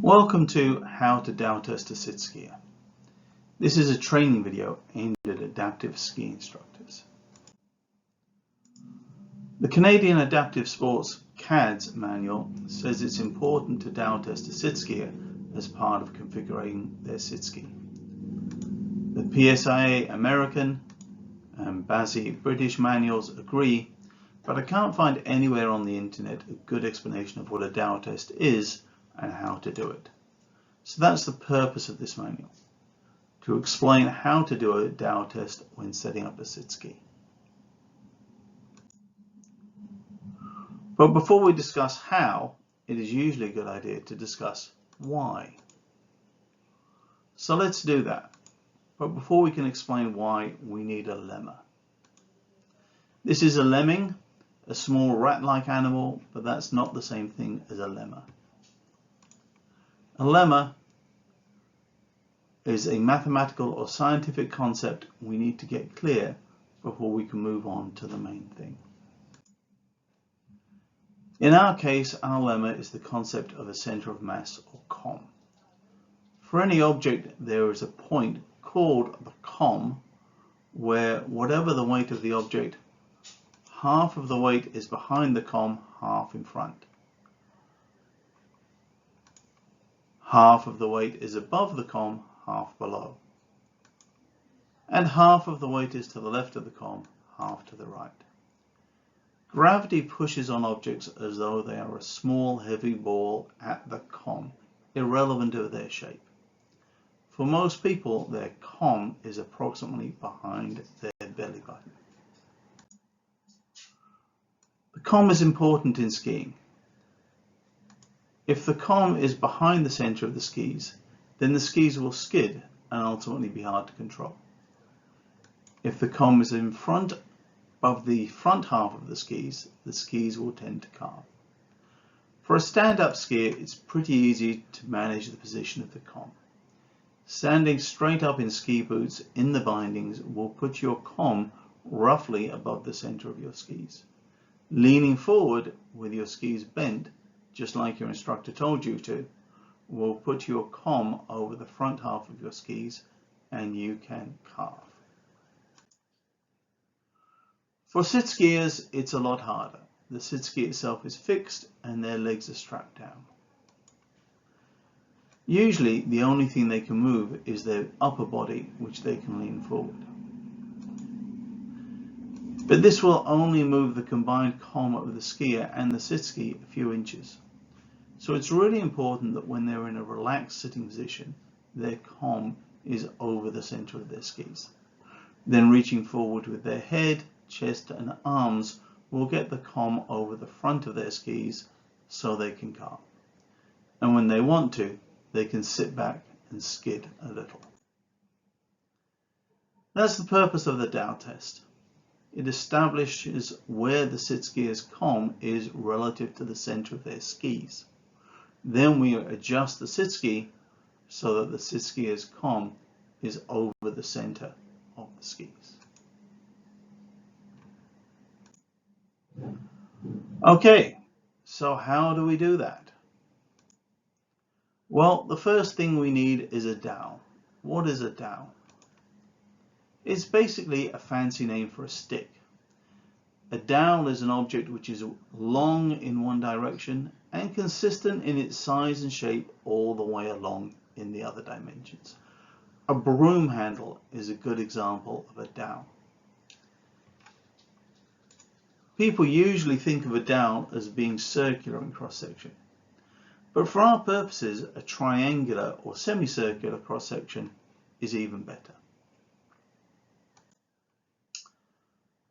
Welcome to How to Dowel Test a Sit Skier. This is a training video aimed at adaptive ski instructors. The Canadian Adaptive Sports CADS manual says it's important to dowel test a sit skier as part of configuring their sit ski. The PSIA American and BASI British manuals agree, but I can't find anywhere on the internet a good explanation of what a dowel test is and how to do it. So that's the purpose of this manual, to explain how to do a dowel test when setting up a sit ski. But before we discuss how, it is usually a good idea to discuss why. So let's do that. But before we can explain why, we need a lemma. This is a lemming, a small rat-like animal, but that's not the same thing as a lemma. A lemma is a mathematical or scientific concept we need to get clear before we can move on to the main thing. In our case, our lemma is the concept of a center of mass, or com. For any object, there is a point called the com where whatever the weight of the object, half of the weight is behind the com, half in front. Half of the weight is above the com, half below. And half of the weight is to the left of the com, half to the right. Gravity pushes on objects as though they are a small, heavy ball at the com, irrelevant of their shape. For most people, their com is approximately behind their belly button. The com is important in skiing. If the com is behind the center of the skis, then the skis will skid and ultimately be hard to control. If the com is in front of the front half of the skis will tend to carve. For a stand-up skier, it's pretty easy to manage the position of the com. Standing straight up in ski boots in the bindings will put your com roughly above the center of your skis. Leaning forward with your skis bent, just like your instructor told you to, will put your com over the front half of your skis and you can carve. For sit skiers, it's a lot harder. The sit ski itself is fixed and their legs are strapped down. Usually, the only thing they can move is their upper body, which they can lean forward. But this will only move the combined com of the skier and the sit ski a few inches. So it's really important that when they're in a relaxed sitting position, their com is over the center of their skis. Then reaching forward with their head, chest and arms will get the com over the front of their skis so they can carve. And when they want to, they can sit back and skid a little. That's the purpose of the dowel test. It establishes where the sit skier's com is relative to the center of their skis. Then we adjust the sit ski so that the sit skier's com is over the center of the skis. Okay, so how do we do that? Well, the first thing we need is a dowel. What is a dowel? It's basically a fancy name for a stick. A dowel is an object which is long in one direction and consistent in its size and shape all the way along in the other dimensions. A broom handle is a good example of a dowel. People usually think of a dowel as being circular in cross-section, but for our purposes, a triangular or semicircular cross-section is even better.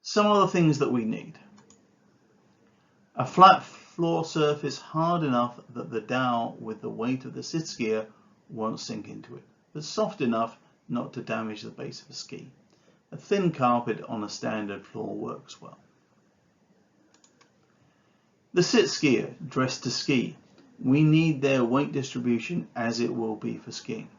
Some other things that we need. A flat floor surface hard enough that the dowel with the weight of the sit skier won't sink into it, but soft enough not to damage the base of the ski. A thin carpet on a standard floor works well. The sit skier dressed to ski. We need their weight distribution as it will be for skiing.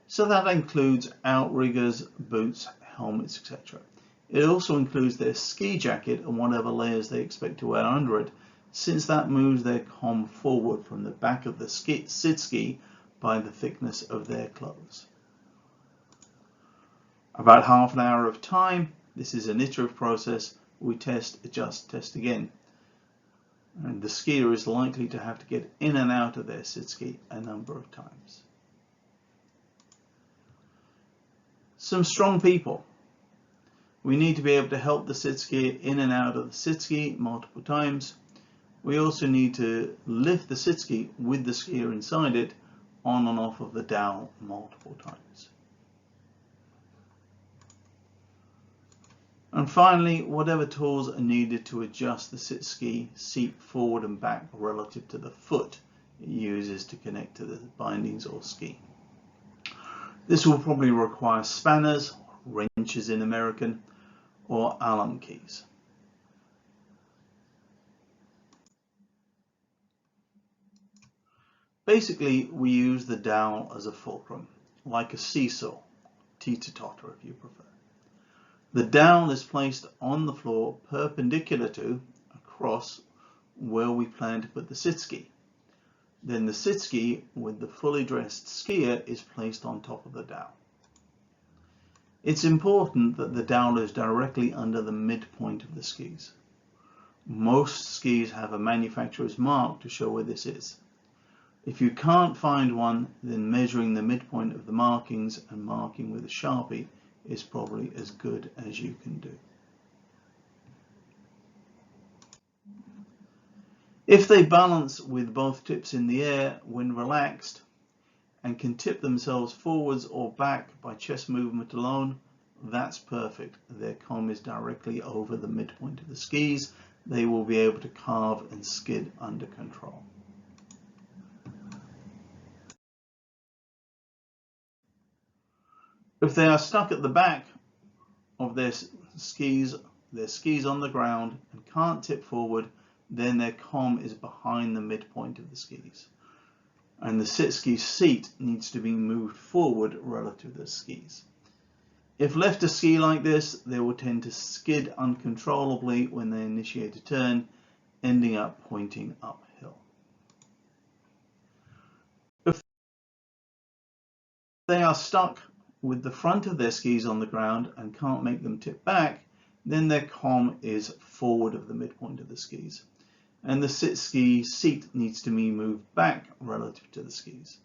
So that includes outriggers, boots, helmets, etc. It also includes their ski jacket and whatever layers they expect to wear under it, since that moves their com forward from the back of the sit ski by the thickness of their clothes. About half an hour of time. This is an iterative process. We test, adjust, test again. And the skier is likely to have to get in and out of their sit ski a number of times. Some strong people. We need to be able to help the sit skier in and out of the sit ski multiple times. We also need to lift the sit ski with the skier inside it on and off of the dowel multiple times. And finally, whatever tools are needed to adjust the sit ski seat forward and back relative to the foot it uses to connect to the bindings or ski. This will probably require spanners, wrenches in American, or Allen keys. Basically, we use the dowel as a fulcrum, like a seesaw, teeter-totter if you prefer. The dowel is placed on the floor perpendicular to, across, where we plan to put the sit ski. Then the sit ski with the fully dressed skier is placed on top of the dowel. It's important that the dowel is directly under the midpoint of the skis. Most skis have a manufacturer's mark to show where this is. If you can't find one, then measuring the midpoint of the markings and marking with a Sharpie is probably as good as you can do. If they balance with both tips in the air when relaxed and can tip themselves forwards or back by chest movement alone, that's perfect. Their comb is directly over the midpoint of the skis. They will be able to carve and skid under control. If they are stuck at the back of their skis on the ground and can't tip forward, then their comb is behind the midpoint of the skis. And the sit ski seat needs to be moved forward relative to the skis. If left to ski like this, they will tend to skid uncontrollably when they initiate a turn, ending up pointing uphill. If they are stuck with the front of their skis on the ground and can't make them tip back, then their comb is forward of the midpoint of the skis. And the sit ski seat needs to be moved back relative to the skis.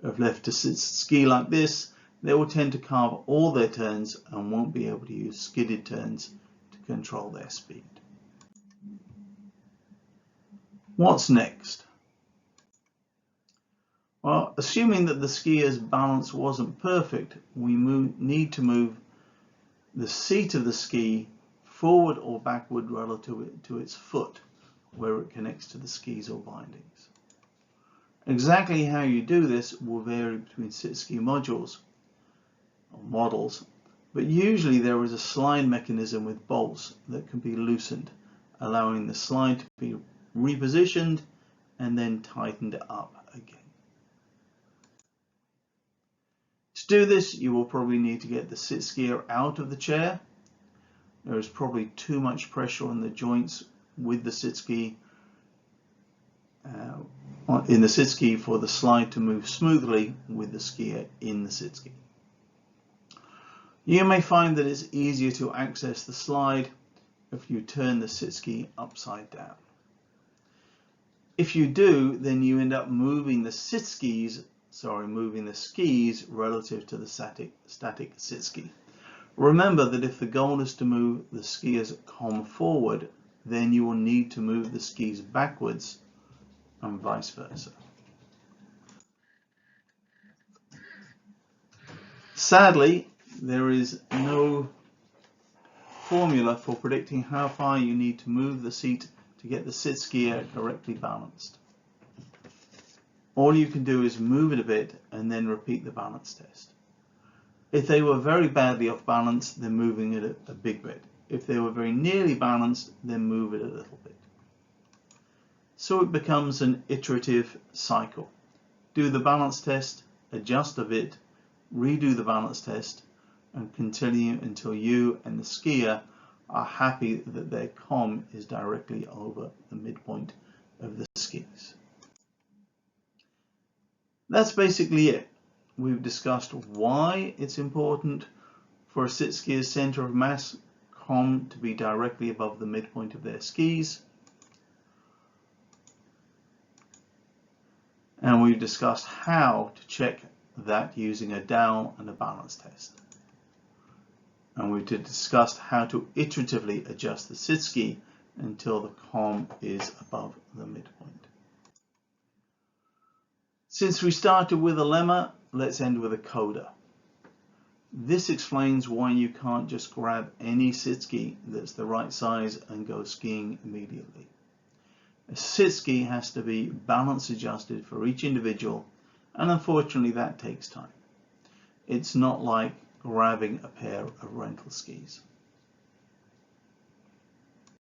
If left to sit ski like this, they will tend to carve all their turns and won't be able to use skidded turns to control their speed. What's next? Well, assuming that the skier's balance wasn't perfect, we need to move the seat of the ski forward or backward relative to its foot, where it connects to the skis or bindings. Exactly how you do this will vary between sit ski modules or models, but usually there is a slide mechanism with bolts that can be loosened, allowing the slide to be repositioned and then tightened up again. To do this, you will probably need to get the sit skier out of the chair. There is probably too much pressure on the joints with the sit ski for the slide to move smoothly with the skier in the sit ski. You may find that it's easier to access the slide if you turn the sit ski upside down. If you do, then you end up moving the skis relative to the static sit ski. Remember that if the goal is to move the skier's comb forward, then you will need to move the skis backwards and vice versa. Sadly, there is no formula for predicting how far you need to move the seat to get the sit skier correctly balanced. All you can do is move it a bit and then repeat the balance test. If they were very badly off balance, then moving it a big bit. If they were very nearly balanced, then move it a little bit. So it becomes an iterative cycle. Do the balance test, adjust a bit, redo the balance test, and continue until you and the skier are happy that their comb is directly over the midpoint of the skis. That's basically it. We've discussed why it's important for a sit skier's center of mass COM to be directly above the midpoint of their skis. And we've discussed how to check that using a Dowel and a balance test. And we've discussed how to iteratively adjust the sit ski until the COM is above the midpoint. Since we started with a lemma, let's end with a coda. This explains why you can't just grab any sit ski that's the right size and go skiing immediately. A sit ski has to be balance adjusted for each individual, and unfortunately that takes time. It's not like grabbing a pair of rental skis.